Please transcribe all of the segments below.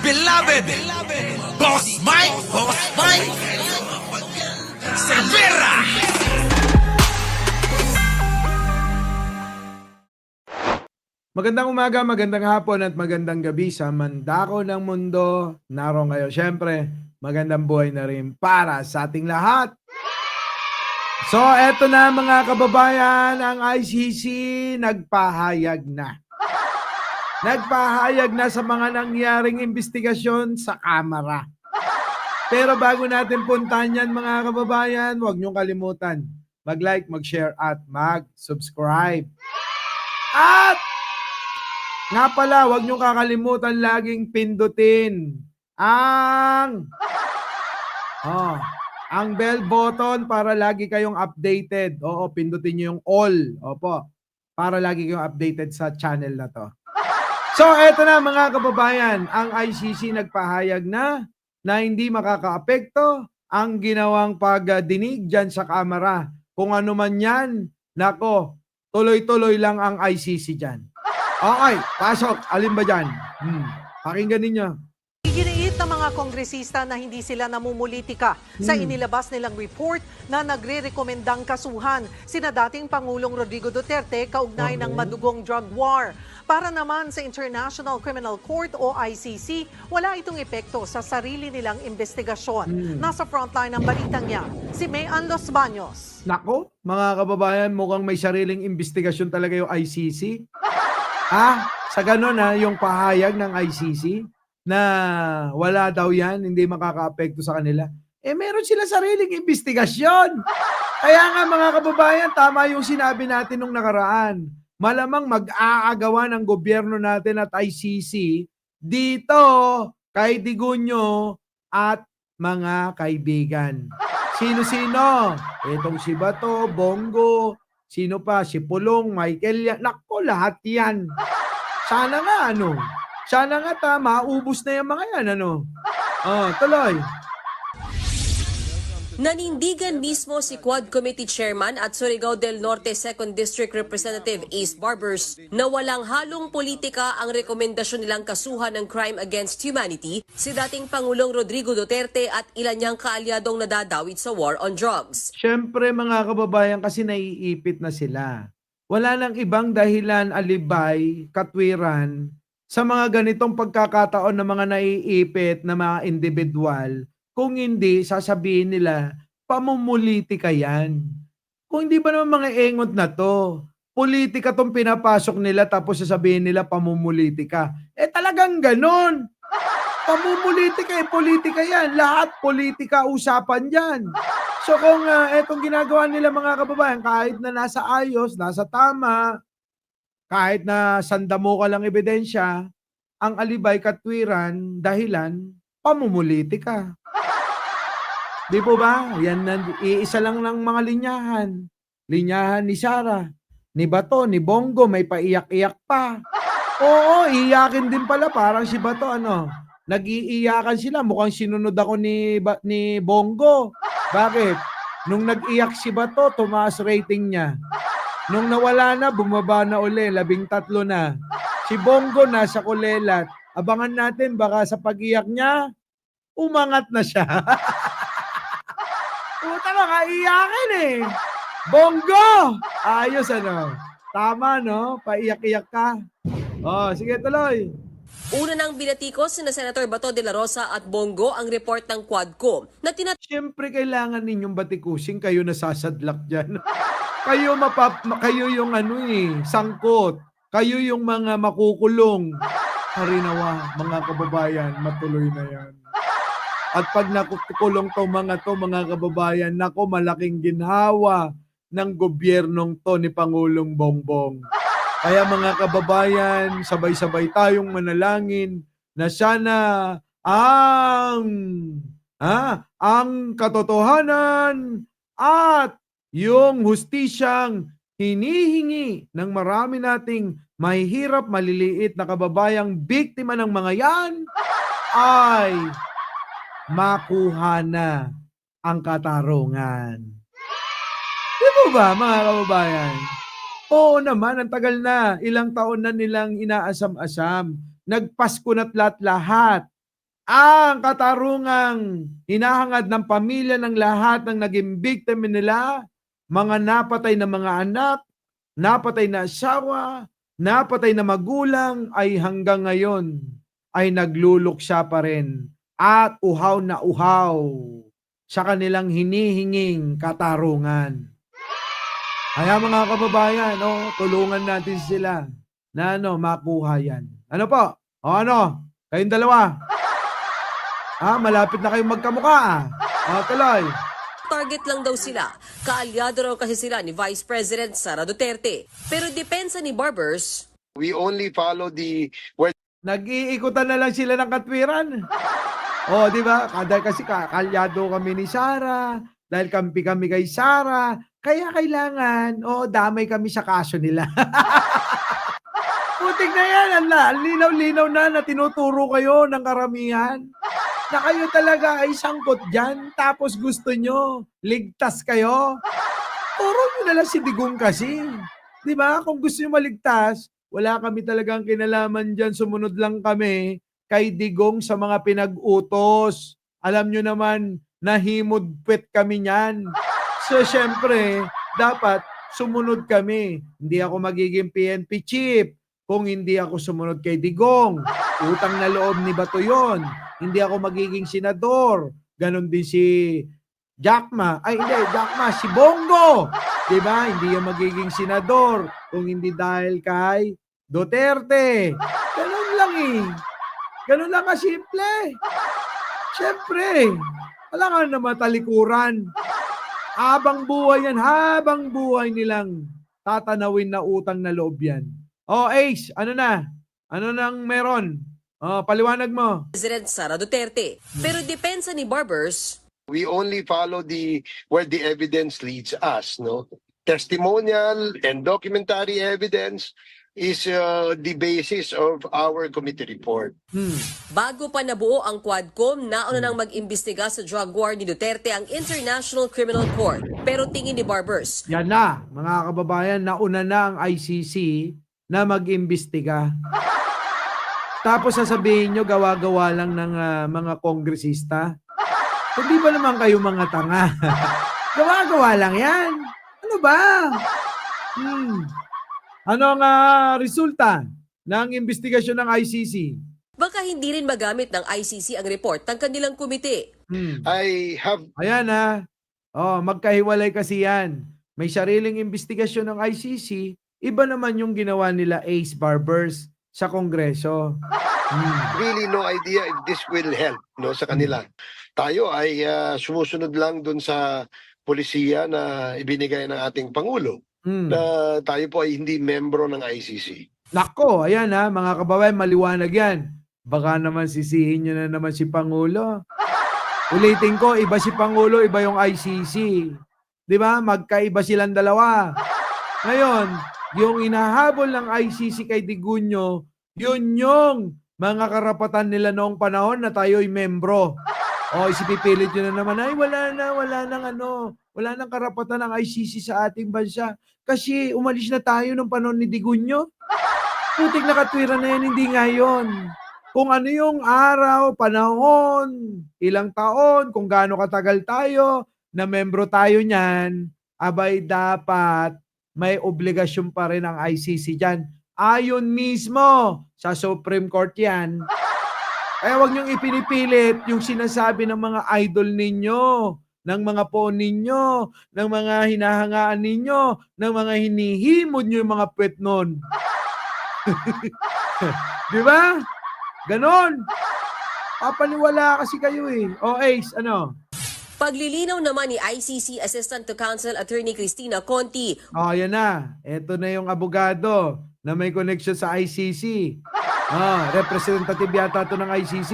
beloved Boss Mike Cervera. Magandang umaga, magandang hapon at magandang gabi sa mandako ng mundo. Naroon kayo. Siyempre, magandang buhay na rin para sa ating lahat. So, eto na mga kababayan, ang ICC nagpahayag na. Nagpahayag na sa mga nangyaring investigasyon sa Kamara. Pero bago natin puntahan yan mga kababayan, huwag niyong kalimutan mag-like, mag-share at mag-subscribe. At nga pala, huwag niyong kakalimutan laging pindutin ang bell button para lagi kayong updated. Oo, pindutin niyo yung all. Opo, para lagi kayong updated sa channel na to. So, eto na mga kababayan, ang ICC nagpahayag na hindi makakaapekto ang ginawang pagdinig dyan sa Kamara. Kung ano man yan, nako, tuloy-tuloy lang ang ICC dyan. Okay, pasok. Alin ba dyan? Pakinggan ninyo. Iginiit ng mga kongresista na hindi sila namumulitika sa inilabas nilang report na nagre-rekomendang kasuhan sina dating Pangulong Rodrigo Duterte kaugnay ng madugong drug war. Para naman sa International Criminal Court o ICC, wala itong epekto sa sarili nilang investigasyon. Nasa frontline ng balitang niya, si Mayan Los Baños. Nako, mga kababayan, mukhang may sariling investigasyon talaga yung ICC. Sa ganun yung pahayag ng ICC na wala daw yan, hindi makakaapekto sa kanila. Meron sila sariling investigasyon. Kaya nga mga kababayan, tama yung sinabi natin nung nakaraan. Malamang mag-aagawa ng gobyerno natin at ICC dito kay Digunyo at mga kaibigan. Sino-sino? Itong si Bato, Bongo, sino pa? Si Pulong, Michael yan. Nako, lahat yan. Sana nga, Sana nga maubos na yung mga yan, tuloy. Nanindigan mismo si Quad Committee Chairman at Surigao del Norte 2nd District Representative Ace Barbers na walang halong politika ang rekomendasyon nilang kasuhan ng crime against humanity si dating Pangulong Rodrigo Duterte at ilan niyang kaalyadong nadadawit sa war on drugs. Siyempre mga kababayan, kasi naiipit na sila. Wala nang ibang dahilan, alibay, katwiran sa mga ganitong pagkakataon ng mga naiipit na mga individual. Kung hindi, sasabihin nila, pamumulitika yan. Kung hindi ba naman mga engot na to, politika tong pinapasok nila tapos sasabihin nila pamumulitika. Talagang ganon. Pamumulitika, politika yan. Lahat politika usapan dyan. So kung etong ginagawa nila mga kababayan, kahit na nasa ayos, nasa tama, kahit na sandamuka lang ebidensya, ang alibay, katwiran, dahilan, pamumulitika. Di po ba? Yan, iisa lang ng mga linyahan. Linyahan ni Sara, ni Bato, ni Bongo, may paiyak-iyak pa. Oo, iyakin din pala, parang si Bato, nag-iiyakan sila, mukhang sinunod ako ni Bongo. Bakit? Nung nag-iyak si Bato, tumaas rating niya. Nung nawala na, bumaba na uli, 13 na. Si Bongo nasa kulelat. Abangan natin, baka sa pag-iyak niya, umangat na siya. Puta na, kaiyakin Bongo! Ayos Tama paiyak-iyak ka. Sige tuloy. Una nang binatikos sina Senator Bato de la Rosa at Bongo ang report ng Quadcom na Siyempre kailangan ninyong batikusin, kayo nasasadlak dyan. kayo yung sangkot. Kayo yung mga makukulong. Harinawa, mga kababayan, matuloy na yan. At pag nakukulong mga kababayan, nako, malaking ginhawa ng gobyernong to ni Pangulong Bongbong. Kaya mga kababayan, sabay-sabay tayong manalangin na sana ang katotohanan at yung hustisyang hinihingi ng marami nating mahihirap, maliliit na kababayang biktima ng mga yan ay makuha na ang katarungan. Di ba ba, mga kababayan? Oo naman, ang tagal na. Ilang taon na nilang inaasam-asam. Nagpasko na't lahat-lahat. ang katarungang hinahangad ng pamilya ng lahat ng naging biktima nila, mga napatay na mga anak, napatay na asawa, napatay na magulang ay hanggang ngayon ay nagluluksya pa rin at uhaw na uhaw sa kanilang hinihinging katarungan. Kaya mga kababayan, tulungan natin sila na makuha yan. Ano po? O ano? Kayong dalawa? Malapit na kayong magkamukha. Tuloy. Target lang daw sila. Kaalyado raw kasi sila ni Vice President Sara Duterte. Pero depensa ni Barbers, We only follow the Nag-iikutan na lang sila ng katwiran. Di ba? Dahil kasi kalyado kami ni Sara, dahil kampi kami kay Sara, kaya kailangan, damay kami sa kaso nila. Putik na yan, ang linaw-linaw na tinuturo kayo ng karamihan. Na kayo talaga ay sangkot dyan, tapos gusto nyo, ligtas kayo. Turo nyo na lang si Digong kasi. Di ba? Kung gusto nyo maligtas, wala kami talagang kinalaman dyan, sumunod lang kami kay Digong sa mga pinag-utos. Alam nyo naman, nahimudpwet kami niyan. So, syempre, dapat sumunod kami. Hindi ako magiging PNP chief kung hindi ako sumunod kay Digong. Utang na loob ni Bato yun. Hindi ako magiging senador. Ganon din si Jackma. Jackma, si Bongo. Diba? Hindi yung magiging senador kung hindi dahil kay Duterte. Ganon lang eh. Ganon lang kasimple. Siyempre, wala ka na matalikuran. Habang buhay yan, habang buhay nilang tatanawin na utang na loob yan. Ace, ano na? Ano nang meron? Paliwanag mo. President Sara Duterte. Pero depensa ni Barbers, we only follow where the evidence leads us, no? Testimonial and documentary evidence is the basis of our committee report. bago pa nabuo ang Quadcom, nauna nang mag-imbestiga sa drug war ni Duterte ang International Criminal Court. Pero tingin ni Barbers, Yan na, mga kababayan, nauna na ang ICC na mag-imbestiga. Tapos sasabihin nyo, gawa-gawa lang ng mga kongresista. Hindi ba naman kayo mga tanga? Gawa-gawa lang yan. Ano ba? Ano ang resulta ng investigasyon ng ICC? baka hindi rin magamit ng ICC ang report ng kanilang komite. I have Ayan magkahiwalay kasi yan. May sariling investigasyon ng ICC, iba naman yung ginawa nila Ace Barbers sa Kongreso. really no idea if this will help, no, sa kanila. Tayo ay sumusunod lang dun sa polisiya na ibinigay ng ating Pangulo na tayo po ay hindi membro ng ICC. Nako, ayan mga kababayan, maliwanag yan. Baka naman sisihin nyo na naman si Pangulo. Ulitin ko, iba si Pangulo, iba yung ICC. Di ba? Magkaiba silang dalawa. Ngayon, yung inahabol ng ICC kay Digunyo, yun yung mga karapatan nila noong panahon na tayo'y membro. Isipipilit nyo na naman, wala nang karapatan ng ICC sa ating bansa. Kasi umalis na tayo nung panahon ni Digunyo. Putik na katwiran na yan, hindi ngayon. Kung ano yung araw, panahon, ilang taon, kung gaano katagal tayo, na membro tayo niyan, abay dapat may obligasyon pa rin ang ICC dyan. Ayon mismo sa Supreme Court yan. Kaya huwag niyong ipinipilit yung sinasabi ng mga idol ninyo, ng mga po ninyo, ng mga hinahangaan ninyo, ng mga hinihimod nyo yung mga puwet nun. Di ba? Ganon. Papaniwala kasi kayo eh. Ace, ano? Paglilinaw naman ni ICC Assistant to Counsel Attorney Cristina Conti, Yan na. Ito na yung abogado na may connection sa ICC. Representative yata ito ng ICC.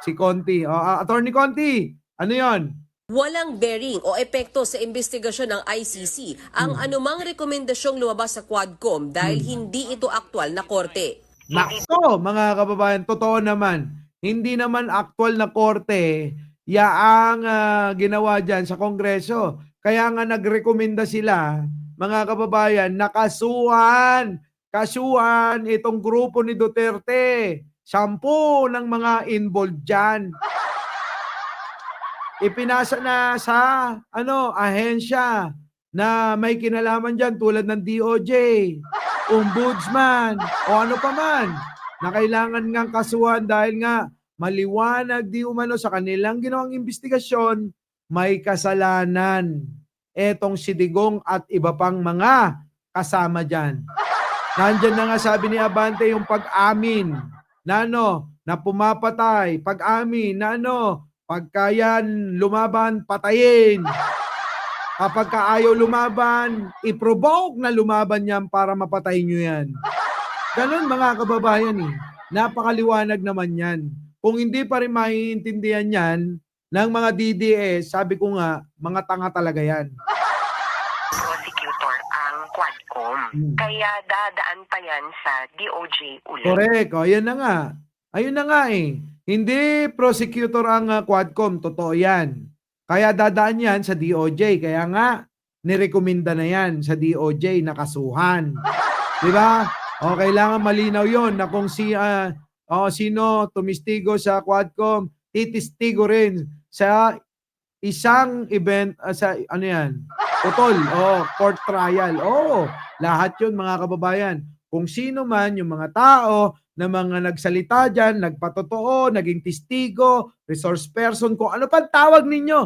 Si Conti. Attorney Conti, ano yon? walang bearing o epekto sa investigasyon ng ICC ang anumang rekomendasyong lumabas sa Quadcom dahil hindi ito aktwal na korte. Nako, mga kababayan, totoo naman. Hindi naman aktwal na korte yaang ginawa dyan sa Kongreso. Kaya nga nagrekomenda sila, mga kababayan, na kasuhan itong grupo ni Duterte 10 ng mga involved dyan. Ipinasa na sa ahensya na may kinalaman dyan tulad ng DOJ, Ombudsman, o ano pa man na kailangan ngang kasuhan dahil nga maliwanag di umano sa kanilang ginawang investigasyon, may kasalanan etong si Digong at iba pang mga kasama dyan. Nandyan na nga sabi ni Abante yung pag-amin na na pumapatay, pag-amin na pagka yan lumaban, patayin. Kapag ayaw lumaban, i-provoke na lumaban yan para mapatay nyo yan. Ganon mga kababayan Napakaliwanag naman yan. Kung hindi pa rin maiintindihan yan ng mga DDS, sabi ko nga, mga tanga talaga yan. Prosecutor ang Quadcom. Kaya dadaan pa yan sa DOJ ulit. Correct. O, yan na nga. Ayun na nga Hindi prosecutor ang Quadcom. Totoo yan. Kaya dadaan yan sa DOJ. Kaya nga, nirekomenda na yan sa DOJ na kasuhan. Diba? O, kailangan malinaw yon na kung sino tumistigo sa Quadcom, titistigo rin sa isang event, sa utol, court trial. Lahat yun mga kababayan. Kung sino man yung mga tao na mga nagsalita dyan, nagpatotoo, naging testigo, resource person, kung ano pang tawag ninyo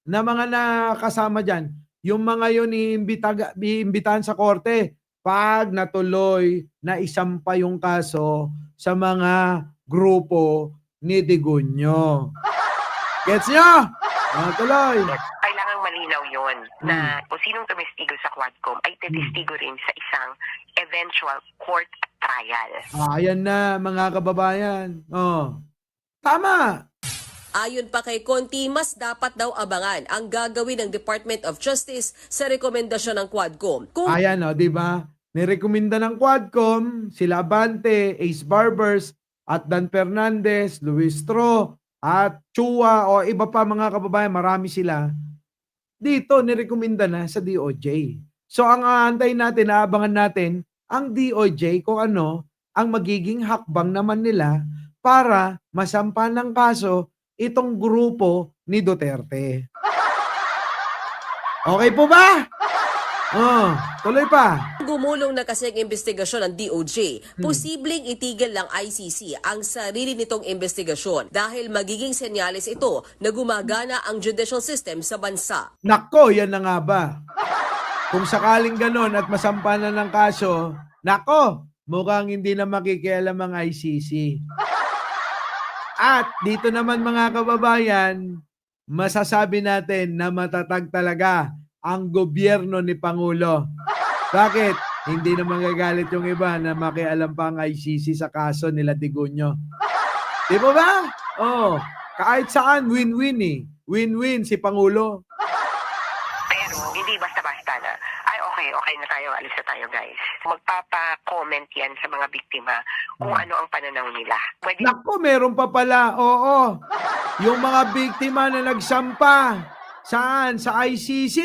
na mga nakasama dyan, yung mga yun iimbitahan sa korte pag natuloy na isampa yung kaso sa mga grupo ni Digunyo. Gets nyo? Tuloy. Kailangang malinaw yon na kung sinong tumistigo sa Quadcom ay titistigo rin sa isang eventual court trial. Ayan na mga kababayan. Tama. Ayon pa kay Conti, mas dapat daw abangan ang gagawin ng Department of Justice sa rekomendasyon ng Quadcom. Ayan di ba? Nirekomenda ng Quadcom, sila Abante, Ace Barbers, at Dan Fernandez, Luis Tro, at Chua, o iba pa mga kababayan, marami sila. Dito, nirekomenda na sa DOJ. So, ang aantayin natin, aabangan natin, ang DOJ kung ano ang magiging hakbang naman nila para masampa ng kaso itong grupo ni Duterte. Okay po ba? Tuloy pa. Gumulong na kasi ang investigasyon ng DOJ. Posibleng itigil ng ICC ang sarili nitong investigasyon dahil magiging senyales ito na gumagana ang judicial system sa bansa. Nako, yan na nga ba? Kung sakaling ganon at masampa na ng kaso, nako, mukhang hindi na makikialam ang ICC. At dito naman mga kababayan, masasabi natin na matatag talaga ang gobyerno ni Pangulo. Bakit? Hindi na magagalit yung iba na makialam pa ang ICC sa kaso nila Digunyo. Di ba ba? Kahit saan, win-win Win-win si Pangulo. Pero hindi basta-basta na, okay na tayo, alis na tayo guys. Magpapa-comment yan sa mga biktima kung ano ang pananaw nila. Naku, meron pa pala. Oo. Yung mga biktima na nagsampa. Saan? Sa ICC.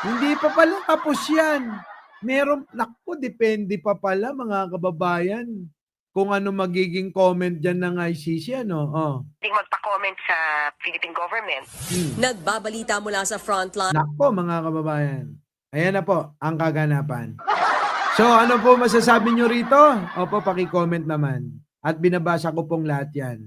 Hindi pa pala tapos yan. Meron, depende pa pala mga kababayan kung ano magiging comment dyan ng ICC. Hindi magpa-comment sa Philippine government. Nagbabalita mula sa frontline. Nako mga kababayan. Ayan na po ang kaganapan. So ano po masasabi nyo rito? Opo, paki-comment naman. At binabasa ko pong lahat yan.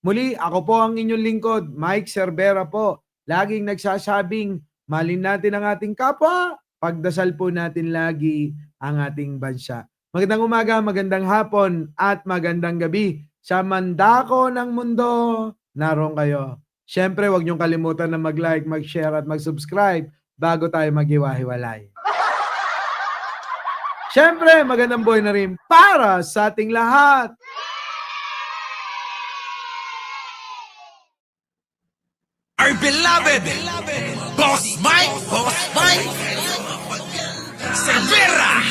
Muli, ako po ang inyong lingkod, Mike Cervera po. Laging nagsasabing, malin natin ang ating kapwa, pagdasal po natin lagi ang ating bansa. Magandang umaga, magandang hapon, at magandang gabi. Sa mandako ng mundo, naroon kayo. Siyempre, huwag niyong kalimutan na mag-like, mag-share, at mag-subscribe bago tayo maghiwa-hiwalay. Siyempre, magandang buhay na rin para sa ating lahat. Our beloved Boss Mike Cervera.